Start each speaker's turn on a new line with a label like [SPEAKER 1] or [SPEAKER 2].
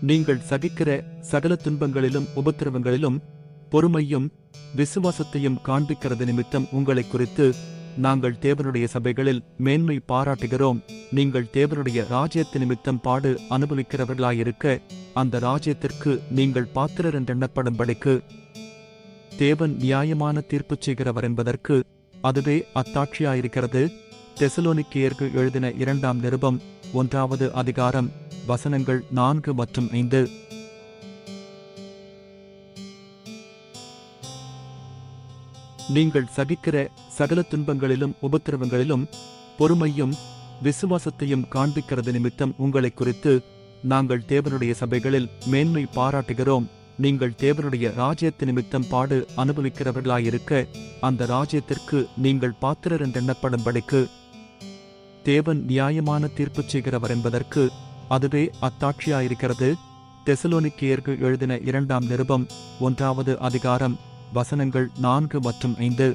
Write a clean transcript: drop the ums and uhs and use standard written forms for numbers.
[SPEAKER 1] நீங்கள் சகிக்கிற சகல துன்பங்களிலும் உபத்திரவங்களிலும் பொறுமையும் விசுவாசத்தையும் காண்பிக்கிறது நிமித்தம் உங்களை குறித்து நாங்கள் தேவனுடைய சபைகளில் மேன்மை பாராட்டுகிறோம். நீங்கள் தேவனுடைய ராஜ்யத்து நிமித்தம் பாடு அனுபவிக்கிறவர்களாயிருக்க அந்த ராஜ்யத்திற்கு நீங்கள் பாத்திரர் என்றெண்ணப்படும்படிக்கு தேவன் நியாயமான தீர்ப்பு செய்கிறவர் என்பதற்கு அதுவே அத்தாட்சியாயிருக்கிறது. தெசலோனிக்கேயருக்கு எழுதின 2ஆம் நிருபம் 1வது அதிகாரம் வசனங்கள் 4 மற்றும் 5. நீங்கள் சகிக்கிற சகல துன்பங்களிலும் உபத்திரவங்களிலும் பொறுமையும் விசுவாசத்தையும் காண்பிக்கிறது நிமித்தம் உங்களை குறித்து நாங்கள் தேவனுடைய சபைகளில் மேன்மை பாராட்டுகிறோம். நீங்கள் தேவனுடைய ராஜ்யத்து நிமித்தம் பாடு அனுபவிக்கிறவர்களாயிருக்க அந்த ராஜ்யத்திற்கு நீங்கள் பாத்திரர் என்றெண்ணப்படும்படிக்கு தேவன் நியாயமான தீர்ப்பு செய்கிறவர் என்பதற்கு அதுவே அத்தாட்சியாயிருக்கிறது. தெசலோனிக்கேயருக்கு எழுதின 2ஆம் நிருபம் 1வது அதிகாரம் வசனங்கள் 4 மற்றும் 5.